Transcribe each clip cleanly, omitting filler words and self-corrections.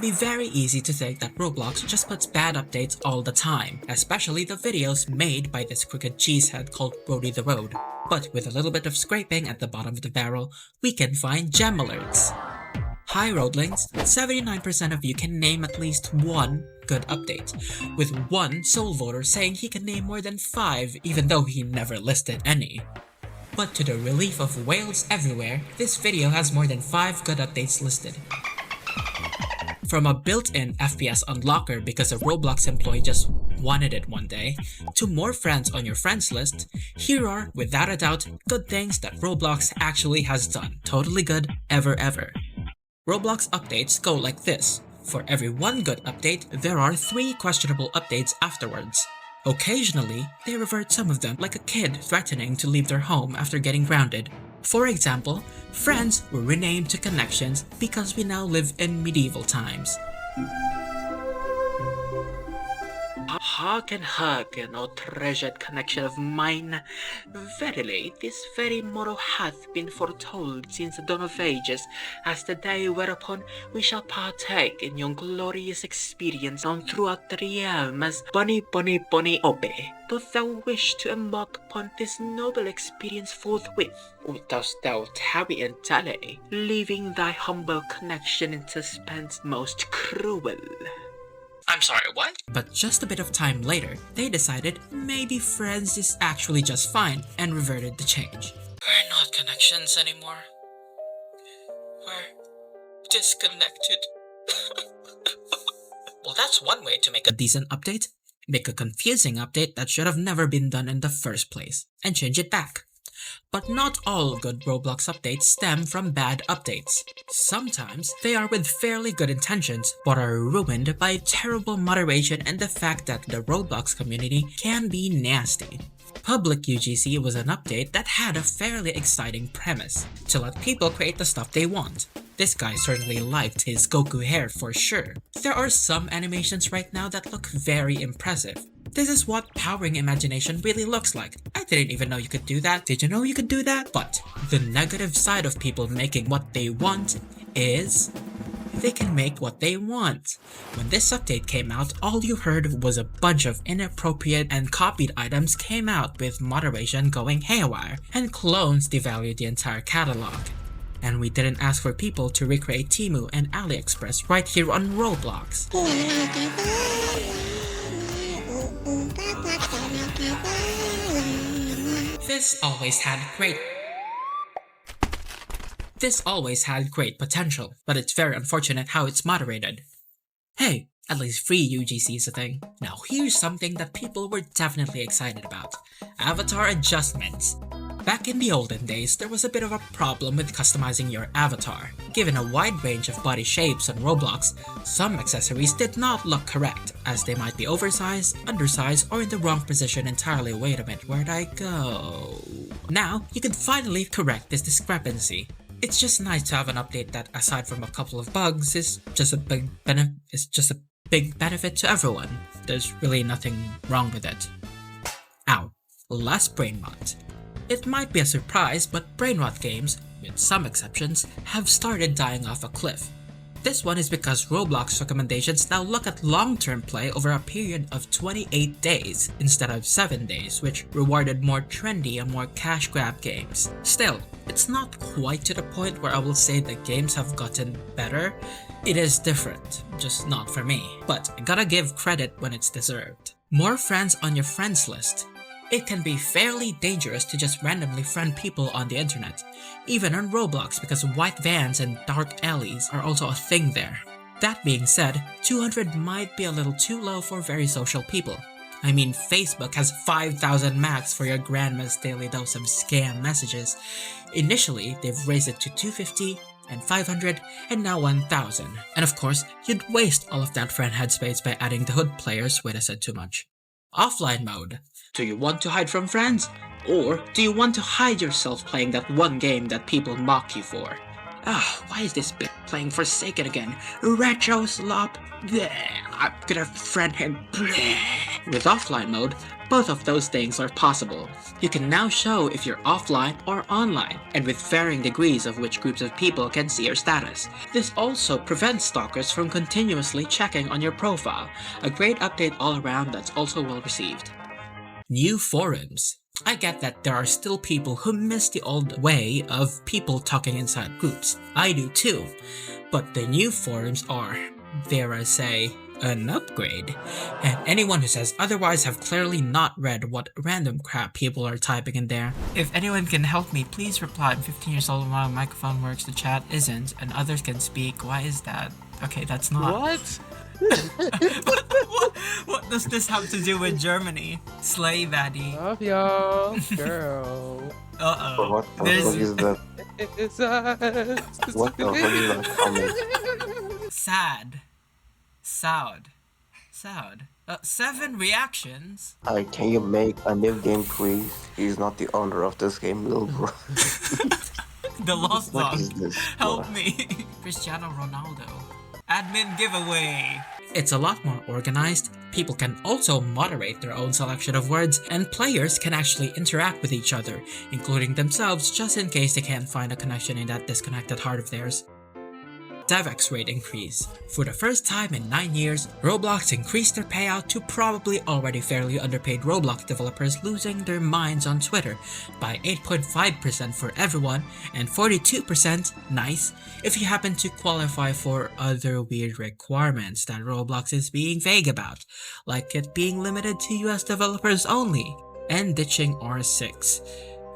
can be very easy to think that Roblox just puts bad updates all the time, especially the videos made by this crooked cheesehead called Brody the Road. But with a little bit of scraping at the bottom of the barrel, we can find gem alerts. Hi Roadlings, 79% of you can name at least one good update, with one sole voter saying he can name more than 5 even though he never listed any. But to the relief of whales everywhere, this video has more than 5 good updates listed. From a built-in FPS unlocker because a Roblox employee just wanted it one day, to more friends on your friends list, here are, without a doubt, good things that Roblox actually has done. Totally good, ever. Roblox updates go like this. For every one good update, there are 3 questionable updates afterwards. Occasionally, they revert some of them, like a kid threatening to leave their home after getting grounded. For example, friends were renamed to connections because we now live in medieval times. Hearken, O treasured connection of mine. Verily, this very morrow hath been foretold since the dawn of ages, as the day whereupon we shall partake in yon glorious experience known throughout the realm as Bunny Ope. Dost thou wish to embark upon this noble experience forthwith, or dost thou tarry and dally, leaving thy humble connection in suspense most cruel? I'm sorry, what? But just a bit of time later, they decided maybe friends is actually just fine and reverted the change. We're not connections anymore. We're disconnected. Well, that's one way to make a decent update. Make a confusing update that should have never been done in the first place, and change it back. But not all good Roblox updates stem from bad updates. Sometimes they are with fairly good intentions, but are ruined by terrible moderation and the fact that the Roblox community can be nasty. Public UGC was an update that had a fairly exciting premise, to let people create the stuff they want. This guy certainly liked his Goku hair for sure. There are some animations right now that look very impressive. This is what powering imagination really looks like. I didn't even know you could do that. Did you know you could do that? But the negative side of people making what they want is they can make what they want. When this update came out, all you heard was a bunch of inappropriate and copied items came out with moderation going haywire, and clones devalued the entire catalog. And we didn't ask for people to recreate Temu and AliExpress right here on Roblox. This always had great potential, but it's very unfortunate how it's moderated. Hey, at least free UGC is a thing. Now here's something that people were definitely excited about. Avatar adjustments. Back in the olden days, there was a bit of a problem with customizing your avatar. Given a wide range of body shapes on Roblox, some accessories did not look correct, as they might be oversized, undersized, or in the wrong position entirely. Wait a minute, where'd I go? Now, you can finally correct this discrepancy. It's just nice to have an update that, aside from a couple of bugs, is just a big benefit to everyone. There's really nothing wrong with it. Ow. Less brain rot. It might be a surprise, but brainrot games, with some exceptions, have started dying off a cliff. This one is because Roblox recommendations now look at long-term play over a period of 28 days instead of 7 days, which rewarded more trendy and more cash grab games. Still, it's not quite to the point where I will say the games have gotten better. It is different, just not for me. But I gotta give credit when it's deserved. More friends on your friends list. It can be fairly dangerous to just randomly friend people on the internet, even on Roblox, because white vans and dark alleys are also a thing there. That being said, 200 might be a little too low for very social people. I mean, Facebook has 5,000 max for your grandma's daily dose of scam messages. Initially, they've raised it to 250 and 500 and now 1,000. And of course, you'd waste all of that friend headspace by adding the hood players. Wait, I said too much. Offline mode. Do you want to hide from friends? Or do you want to hide yourself playing that one game that people mock you for? Why is this bitch playing Forsaken again? Retro slop? Bleh, I'm gonna friend him. Bleh. With offline mode, both of those things are possible. You can now show if you're offline or online, and with varying degrees of which groups of people can see your status. This also prevents stalkers from continuously checking on your profile, a great update all around that's also well received. New forums. I get that there are still people who miss the old way of people talking inside groups. I do too. But the new forums are, dare I say, an upgrade. And anyone who says otherwise have clearly not read what random crap people are typing in there. If anyone can help me, please reply. I'm 15 years old and my microphone works, the chat isn't, and others can speak. Why is that? Okay, that's not. What? What does this have to do with Germany? Slay baddie. Love y'all, girl. Uh-oh. What the fuck is that? It's us. What the fuck is that comment? Sad. Sound. 7 reactions? Can you make a new game, please? He's not the owner of this game, little bro. The Lost What Dog. is this? Help me. Cristiano Ronaldo. Admin giveaway. It's a lot more organized. People can also moderate their own selection of words, and players can actually interact with each other, including themselves, just in case they can't find a connection in that disconnected heart of theirs. Devex rate increase. For the first time in 9 years, Roblox increased their payout to probably already fairly underpaid Roblox developers losing their minds on Twitter by 8.5% for everyone and 42%, nice, if you happen to qualify for other weird requirements that Roblox is being vague about, like it being limited to US developers only, and ditching R6,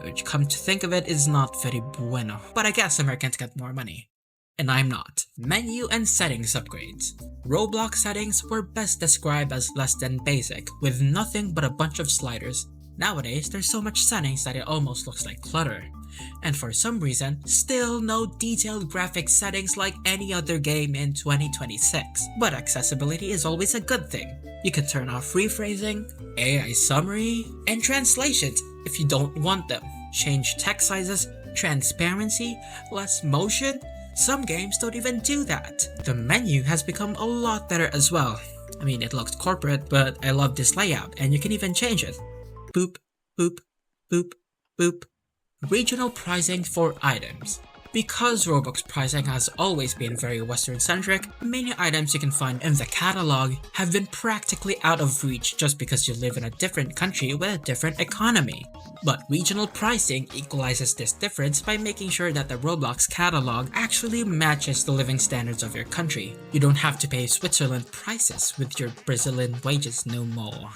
which come to think of it is not very bueno, but I guess Americans get more money. And I'm not. Menu and settings upgrades. Roblox settings were best described as less than basic, with nothing but a bunch of sliders. Nowadays, there's so much settings that it almost looks like clutter. And for some reason, still no detailed graphics settings like any other game in 2026. But accessibility is always a good thing. You can turn off rephrasing, AI summary, and translations if you don't want them. Change text sizes, transparency, less motion. Some games don't even do that. The menu has become a lot better as well. I mean, it looks corporate, but I love this layout, and you can even change it. Boop, boop, boop, boop. Regional pricing for items. Because Roblox pricing has always been very Western-centric, many items you can find in the catalog have been practically out of reach just because you live in a different country with a different economy. But regional pricing equalizes this difference by making sure that the Roblox catalog actually matches the living standards of your country. You don't have to pay Switzerland prices with your Brazilian wages no more.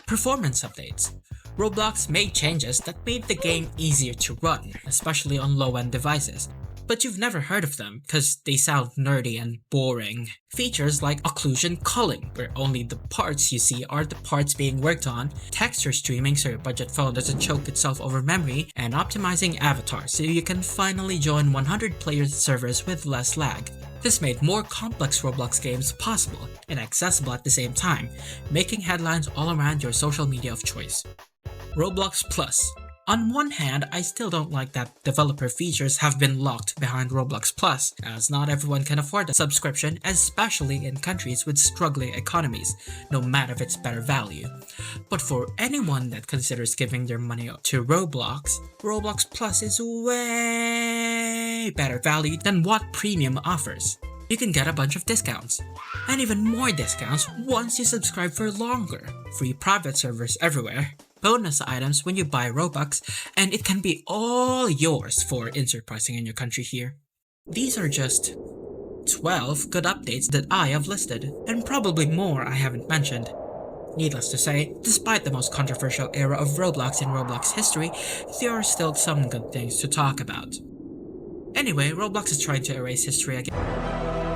Performance updates. Roblox made changes that made the game easier to run, especially on low-end devices. But you've never heard of them because they sound nerdy and boring. Features like occlusion culling, where only the parts you see are the parts being worked on, texture streaming so your budget phone doesn't choke itself over memory, and optimizing avatars so you can finally join 100-player servers with less lag. This made more complex Roblox games possible and accessible at the same time, making headlines all around your social media of choice. Roblox Plus. On one hand, I still don't like that developer features have been locked behind Roblox Plus, as not everyone can afford a subscription, especially in countries with struggling economies, no matter if it's better value. But for anyone that considers giving their money to Roblox, Roblox Plus is way better value than what Premium offers. You can get a bunch of discounts, and even more discounts once you subscribe for longer, free private servers everywhere, bonus items when you buy Robux, and it can be all yours for insert pricing in your country here. These are just 12 good updates that I have listed, and probably more I haven't mentioned. Needless to say, despite the most controversial era of Roblox in Roblox history, there are still some good things to talk about. Anyway, Roblox is trying to erase history again.